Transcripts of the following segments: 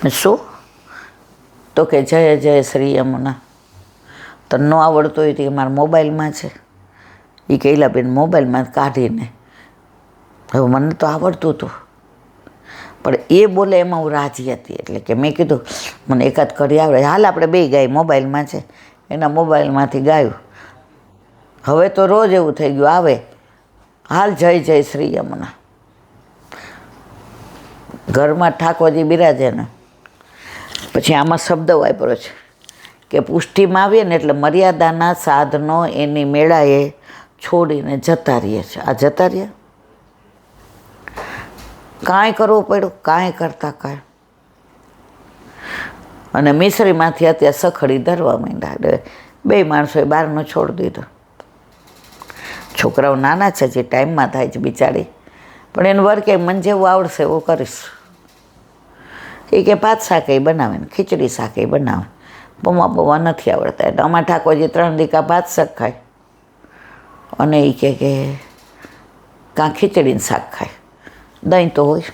શું? તો કે જય જય શ્રી યમુના. તો ન આવડતો હોય તો એ મારા મોબાઈલમાં છે. એ કૈલાબેન મોબાઈલમાં કાઢીને, હવે મને તો આવડતું હતું પણ એ બોલે એમાં હું રાજી હતી. એટલે કે મેં કીધું મને એકાદ કરી આવડે, હાલ આપણે બે ગાય, મોબાઈલમાં છે. એના મોબાઈલમાંથી ગાયું. હવે તો રોજ એવું થઈ ગયું, આવે હાલ જય જય શ્રી યમુના. ઘરમાં ઠાકોરજી બિરાજે ને પછી આમાં શબ્દ વાપર્યો છે કે પુષ્ટિમાં આવીએ ને એટલે મર્યાદાના સાધનો એની મેળાએ છોડીને જતા રહીએ છે. આ જતા રહ્યા, કાંઈ કરવું પડ્યું, કાંઈ કરતા કાંઈ. અને મિશ્રીમાંથી અત્યારે સખડી ધરવા માંડ્યા. બે માણસોએ બહારનો છોડી દીધો. છોકરાઓ નાના છે, જે ટાઈમમાં થાય છે બિચારી, પણ એનું વર્ક એ મને જેવું આવડશે એવું કરીશ. એ કે ભાત શાકે બનાવે ને ખીચડી શાકે બનાવે, પૌવા નથી આવડતા. એટલે અમારા ઠાકોરજી 3 દીકા ભાત શાક ખાય અને એ કે કાં ખીચડીને શાક ખાય, દહીં તો હોય.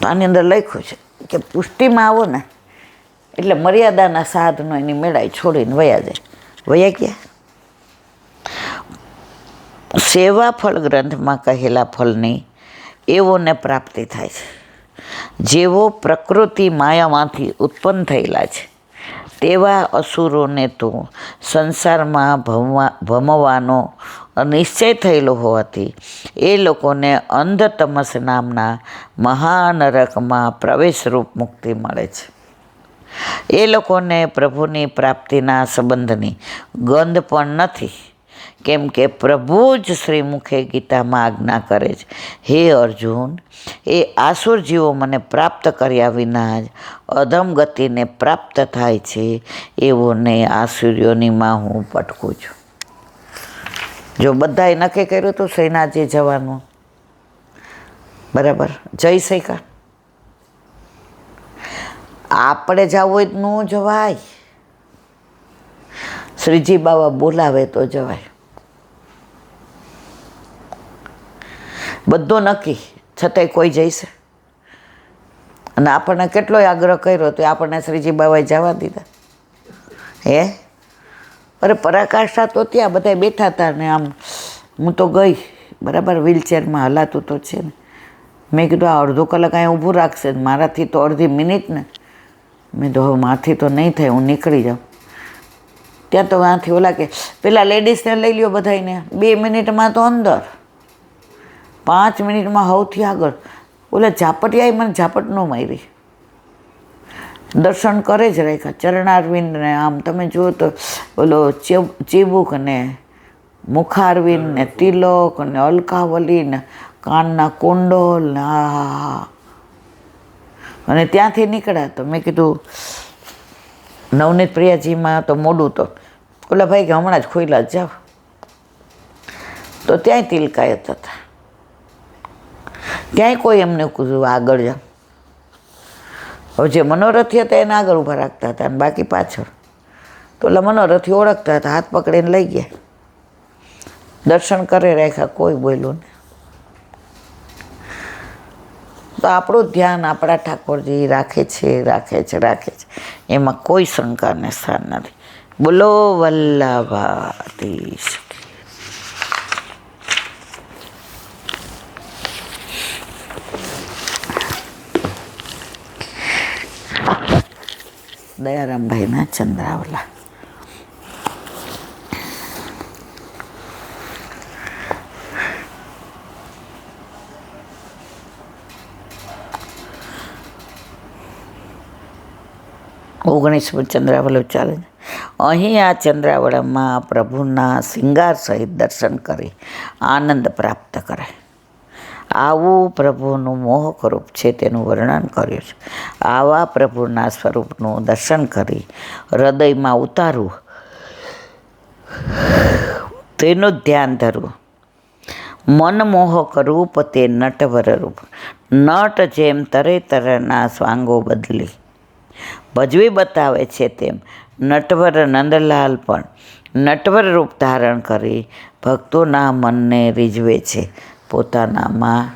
તો આની અંદર લખ્યું છે કે પુષ્ટિમાં આવો ને એટલે મર્યાદાના સાધનો એની મેળાઈ છોડીને વયા જાય. વયા ગયા. સેવા ફળ ગ્રંથમાં કહેલા ફળની એવોને પ્રાપ્તિ થાય છે. જેવો પ્રકૃતિ માયામાંથી ઉત્પન્ન થયેલા છે તેવા અસુરોને તો સંસારમાં ભમવાનો નિશ્ચય થયેલો હોવાથી એ લોકોને અંધતમસ નામના મહાનરકમાં પ્રવેશરૂપ મુક્તિ મળે છે. એ લોકોને પ્રભુની પ્રાપ્તિના સંબંધની ગંધ પણ નથી, કેમ કે પ્રભુ જ શ્રીમુખે ગીતામાં આજ્ઞા કરે છે, હે અર્જુન, એ આસુર જીવો મને પ્રાપ્ત કર્યા વિના જ અધમ ગતિને પ્રાપ્ત થાય છે, એવોને આસુર્યોનીમાં હું પટકું છું. જો બધાએ નક્કી કર્યું હતું શ્રીનાથજી જવાનું, બરાબર, જઈ શક્યા. આપણે જવું હોય તો ન જવાય, શ્રીજી બાબા બોલાવે તો જવાય. બધું નક્કી છતાંય કોઈ જઈશે. અને આપણને કેટલોય આગ્રહ કર્યો તો આપણને શ્રીજી બાબાએ જવા દીધા. હે અરે પરાકાષ્ઠા તો ત્યાં બધા બેઠા હતા ને આમ હું તો ગઈ, બરાબર, વ્હીલચેરમાં હલાતું તો છે ને. મેં કીધું આ અડધો કલાક અહીંયા ઊભું રાખશે ને મારાથી તો અડધી મિનિટ ને. મેં તો હવે માથી તો નહીં થાય, હું નીકળી જાઉં. ત્યાં તો ત્યાંથી ઓલા કે પેલા લેડીઝને લઈ લ્યો બધાને, 2 મિનિટમાં તો અંદર, 5 મિનિટમાં સૌથી આગળ. ઓલા ઝાપટિયાએ મને ઝાપટ ન મારી, દર્શન કરે જ રાખ્યા. ચરણારવિંદ ને આમ તમે જુઓ તો ઓલો ચીબુક ને મુખારવિંદ ને તિલક ને અલકાવલી ને કાનના કુંડલ ને આ. અને ત્યાંથી નીકળ્યા તો મેં કીધું નવનીત પ્રિયાજીમાં તો મોડું, તો ઓલા ભાઈ કે હમણાં જ ખોઈલા જ જાઓ. તો ત્યાંય તિલકાયત હતા, ક્યાંય કોઈ એમને કીધું આગળ જાઓ. હવે જે મનોરથી હતા એને આગળ ઊભા રાખતા હતા અને બાકી પાછળ. તો ઓલા મનોરથી ઓળખતા હતા, હાથ પકડીને લઈ ગયા, દર્શન કરે રાખ્યા, કોઈ બોલ્યું નહીં. તો આપણું ધ્યાન આપણા ઠાકોરજી રાખે છે, એમાં કોઈ શંકાને સ્થાન નથી. બોલો વલ્લભાધીશ. દયારામભાઈના ચંદ્રાવલા. ઓગણીસમું ચંદ્રાવળું ચાલે છે. અહીં આ ચંદ્રાવળમાં પ્રભુના શિંગાર સહિત દર્શન કરી આનંદ પ્રાપ્ત કરે. આવું પ્રભુનું મોહક રૂપ છે તેનું વર્ણન કર્યું છે. આવા પ્રભુના સ્વરૂપનું દર્શન કરી હૃદયમાં ઉતારવું, તેનું ધ્યાન ધરવું. મનમોહક રૂપ તે નટવર રૂપ, નટ જેમ તરે તરના સ્વાંગો બદલી ભજવી બતાવે છે, તેમ નટવર નંદલાલ પણ નટવર રૂપ ધારણ કરી ભક્તોના મનને રીઝવે છે, પોતાનામાં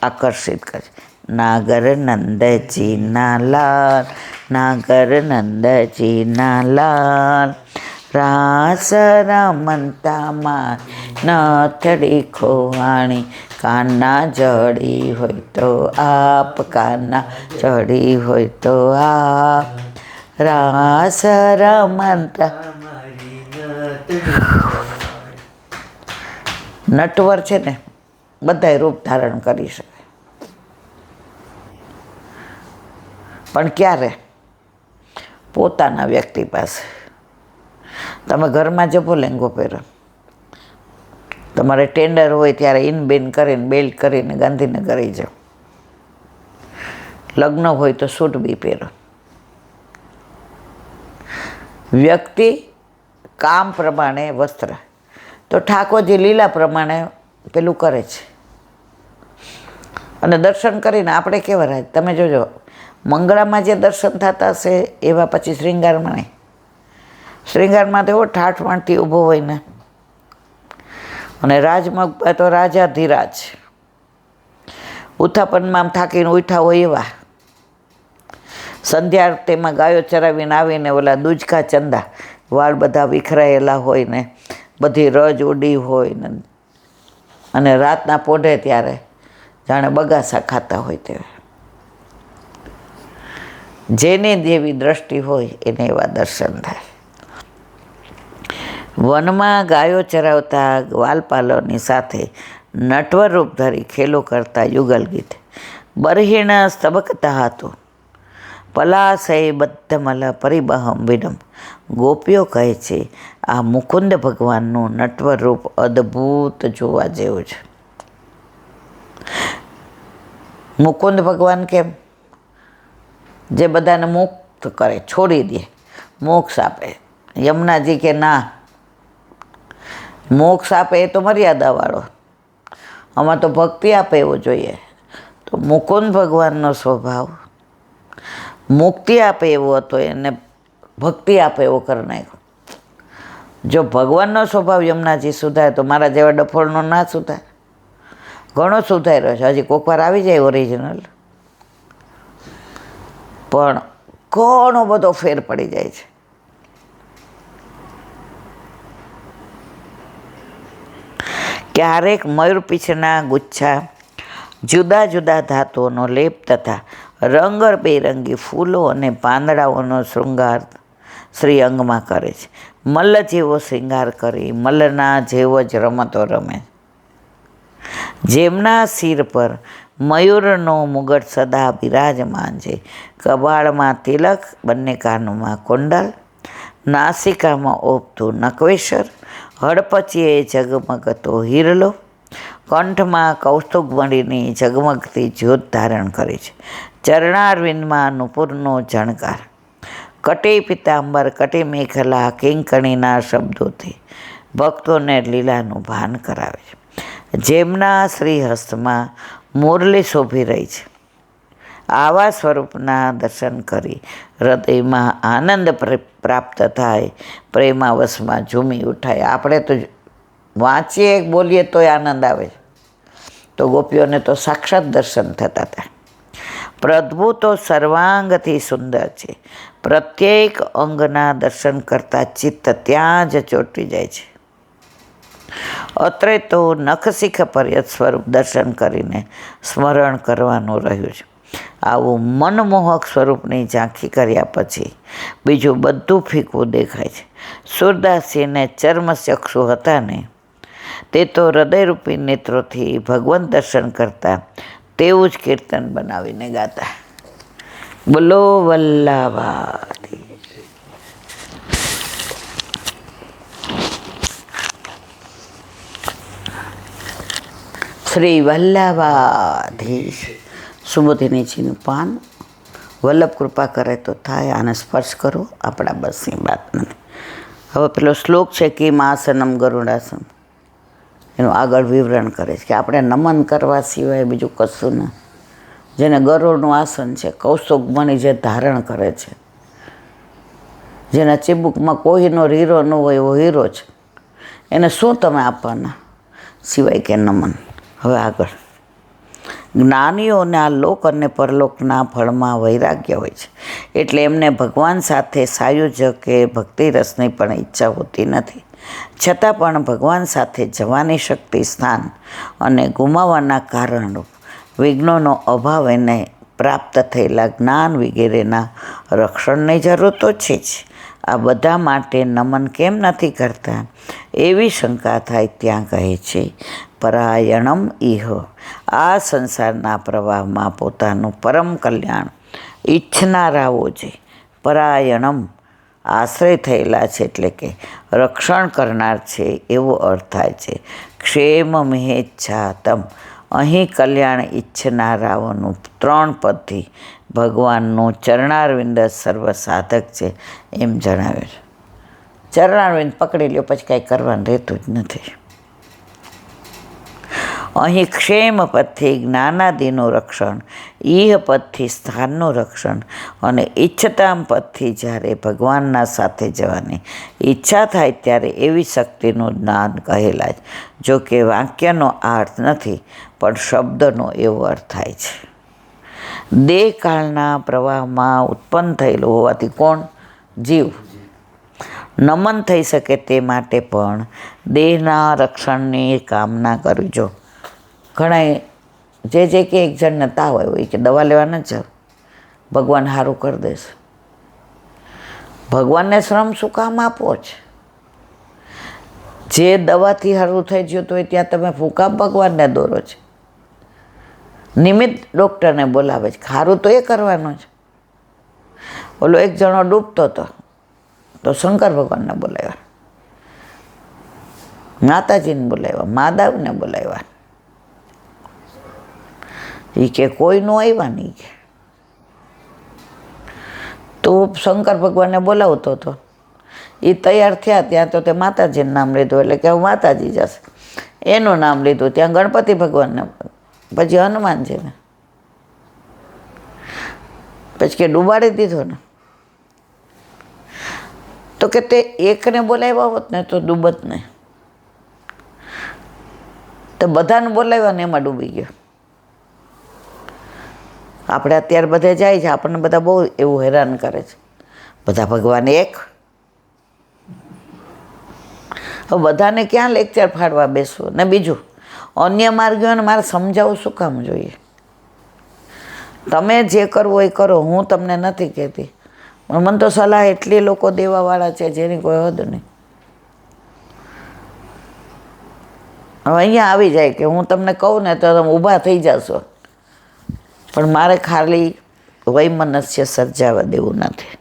આકર્ષિત કરે. નાગર નંદજીના લાલ, નાગર નંદજીના લાલ. રાસ રમતામાં નથડી ખોવાણી, કાના જડી હોય તો આપ, કાના જડી હોય તો આપ. રાસ રમતા નટવર છે ને બધાય રૂપ ધારણ કરી શકે, પણ ક્યારે? પોતાના વ્યક્તિ પાસે. તમે ઘરમાં જપો લેંગો પહેરો, તમારે ટેન્ડર હોય ત્યારે ઇન કરીને બેલ્ટ કરીને ગાંધીનગર આવી જાઓ. લગ્ન હોય તો સૂટ બી પહેરો. વ્યક્તિ કામ પ્રમાણે વસ્ત્ર. તો ઠાકોરજી લીલા પ્રમાણે પેલું કરે છે. અને દર્શન કરીને આપણે કેવા રહે? તમે જોજો, મંગળામાં જે દર્શન થતા હશે એવા પછી શ્રૃંગારમાં નહીં. શ્રૃંગારમાં તો એવો ઠાઠ ઊભો હોય ને, અને રાજમાં તો રાજાધિરાજ. ઉત્થાપનમાં આમ થાકીને ઉઠા હોય એવા. સંધ્યા આરતીમાં ગાયો ચરાવીને આવીને ઓલા દૂજકા ચંદા, વાળ બધા વિખરાયેલા હોય ને, બધી રજ ઉડી હોય ને, અને રાતના પોઢે ત્યારે જાણે બગાસા ખાતા હોય તેવા. જેને જેવી દ્રષ્ટિ હોય એને એવા દર્શન થાય. વનમાં ગાયો ચરાવતા ગ્વાલપાલોની સાથે નટવર રૂપ ધરી ખેલો કરતા યુગલ ગીત. બરહીણ સ્તબકતા હતું, પલાશય બદ્ધમલ પરિબહમ વિડમ. ગોપીઓ કહે છે આ મુકુંદ ભગવાનનું નટવર રૂપ અદ્ભુત જોવા જેવું છે. મુકુંદ ભગવાન કેમ? જે બધાને મુક્ત કરે, છોડી દે, મોક્ષ આપે. યમુનાજી કે ના, મોક્ષ આપે એ તો મર્યાદાવાળો, આમાં તો ભક્તિ આપે એવો જોઈએ. તો મુકુંદ ભગવાનનો સ્વભાવ મુક્તિ આપે એવો હતો, એને ભક્તિ આપે એવો કરી નાખ્યો. જો ભગવાનનો સ્વભાવ યમુનાજી સુધારે તો મારા જેવા ડફોળનો ના સુધારે. ઘણો સુધાર્યો છે, હજી કોક વાર આવી જાય ઓરિજિનલ, પણ ઘણો બધો ફેર પડી જાય છે. ક્યારેક મયુર પીછના ગુચ્છા, જુદા જુદા ધાતુઓનો લેપ તથા રંગબેરંગી ફૂલો અને પાંદડાઓનો શૃંગાર શ્રી અંગમાં કરે છે. મલ્લ જેવો શૃંગાર કરી મલ્લના જેવો જ રમતો રમે. જેમના શિર પર મયુરનો મુગટ સદા બિરાજમાન છે, કપાળમાં તિલક, બંને કાનમાં કુંડલ, નાસિકામાં ઓપતું નકવેશ્વર, હડપચીએ ઝગમગતો હિરલો, કંઠમાં કૌસ્તુભમણીની ઝગમગતી જ્યોત ધારણ કરી છે. ચરણારવિંદમાં નુપુરનો ઝણકાર, કટી પિતાંબર, કટી મેખલા, કિંકણીના શબ્દોથી ભક્તોને લીલાનું ભાન કરાવે છે. જેમના શ્રીહસ્તમાં મુરલી શોભી રહી છે, આવા સ્વરૂપના દર્શન કરી હૃદયમાં આનંદ પ્રાપ્ત થાય, પ્રેમાવશમાં ઝૂમી ઉઠાય. આપણે તો વાંચીએ બોલીએ તોય આનંદ આવે છે, તો ગોપીઓને તો સાક્ષાત દર્શન થતા હતા. પ્રભુ તો સર્વાંગથી સુંદર છે, પ્રત્યેક અંગના દર્શન કરતાં ચિત્ત ત્યાં જ ચોંટી જાય છે. અત્રે તો નખશિખ પર્યત સ્વરૂપ દર્શન કરીને સ્મરણ કરવાનું રહ્યું છે. આવું મનમોહક સ્વરૂપની ઝાંખી કર્યા પછી બીજું બધું ફીકવું દેખાય છે. સુરદાસજીને ચર્મચક્ષુ હતા ને, તે તો હૃદયરૂપી નેત્રોથી ભગવાન દર્શન કરતા તેવું જ કીર્તન બનાવીને ગાતા. બોલો વલ્લભાધી. શ્રી વલ્લભાધીશ. સુબોધિનીજીનું પાન. વલ્લભ કૃપા કરે તો થાય. આને સ્પર્શ કરો, આપણા બસની વાત નથી. હવે પેલો શ્લોક છે કિમ આસનમ ગરુડાસન, એનું આગળ વિવરણ કરે છે કે આપણે નમન કરવા સિવાય બીજું કશું ન. જેને ગરુડનું આસન છે, કૌસ્તુભમણી જે ધારણ કરે છે, જેના ચીબુકમાં કોઈનો હીરો ન હોય એવો હીરો છે, એને શું તમે આપવાના સિવાય કે નમન. હવે આગળ જ્ઞાનીઓના લોક અને પરલોકના ફળમાં વૈરાગ્ય હોય છે, એટલે એમને ભગવાન સાથે સાયુજ્ય કે ભક્તિ રસની પણ ઈચ્છા હોતી નથી. છતાં પણ ભગવાન સાથે જવાની શક્તિ, સ્થાન અને ગુમાવવાના કારણો, વિઘ્નોનો અભાવ એને પ્રાપ્ત થયેલા જ્ઞાન વગેરેના રક્ષણની જરૂર તો છે જ. આ બધા માટે નમન કેમ નથી કરતા એવી શંકા થાય ત્યાં કહે છે, પરાયણમ ઇહ, આ સંસારના પ્રવાહમાં પોતાનું પરમ કલ્યાણ ઈચ્છનારાઓ જે પરાયણમ આશ્રય થયેલા છે, એટલે કે રક્ષણ કરનાર છે એવો અર્થ થાય છે. ક્ષેમ મહેચ્છાતમ, અહીં કલ્યાણ ઈચ્છનારાઓનું 3 પદથી ભગવાનનું ચરણારવિંદ સર્વ સાધક છે એમ જણાવ્યું છે. ચરણારવિંદ પકડી લ્યો પછી કાંઈ કરવાનું રહેતું જ નથી. અહીં ક્ષેમ પદથી જ્ઞાનાદિનું રક્ષણ, ઈહ પદથી સ્થાનનું રક્ષણ અને ઈચ્છતામ પદથી જ્યારે ભગવાનના સાથે જવાની ઈચ્છા થાય ત્યારે એવી શક્તિનું જ્ઞાન કહેલા જ. જો કે વાક્યનો આ અર્થ નથી, પણ શબ્દનો એવો અર્થ થાય છે. દેહકાળના પ્રવાહમાં ઉત્પન્ન થયેલું હોવાથી કોણ? જીવ. નમન થઈ શકે તે માટે પણ દેહના રક્ષણની કામના કરવી. જો ઘણા જે કે એક જણને તાવ આવ્યો કે દવા લેવા ન જાવ, ભગવાન સારું કરી દેશે. ભગવાનને શ્રમ શું કામ આપવો છે? જે દવાથી સારું થઈ ગયું તો ત્યાં તમે ફૂંકા ભગવાનને દોરો છે. નિમિત્ત ડૉક્ટરને બોલાવે છે, સારું તો એ કરવાનું છે. ઓલો એક જણો ડૂબતો હતો તો શંકર ભગવાનને બોલાવ્યા, માતાજીને બોલાવ્યા, માધવને બોલાવ્યા. એ કે કોઈનું આવ્યા નહીં. કે તો શંકર ભગવાનને બોલાવતો હતો, એ તૈયાર થયા ત્યાં તો તે માતાજીનું નામ લીધું, એટલે કે માતાજી જશે. એનું નામ લીધું ત્યાં ગણપતિ ભગવાનને, પછી હનુમાનજીને, પછી કે ડૂબાડી દીધો ને. તો કે તે એકને બોલાવ્યા હોત ને તો ડૂબત નહીં, તો બધાને બોલાવ્યા ને એમાં ડૂબી ગયો. આપણે અત્યારે બધે જાય છે, આપણને બધા બહુ એવું હેરાન કરે છે. બધા ભગવાન એક. હવે બધાને ક્યાં લેક્ચર ફાડવા બેસવું? ને બીજું અન્ય માર્ગોને મારે સમજાવવું શું કામ જોઈએ? તમે જે કરવું એ કરો, હું તમને નથી કહેતી. પણ મને તો સલાહ એટલી લોકો દેવાવાળા છે જેની કોઈ હદ નહીં. હવે અહીંયા આવી જાય કે હું તમને કહું ને તો તમે ઊભા થઈ જશો, પણ મારે ખાલી વૈમનસ્ય સર્જાવા દેવું નથી.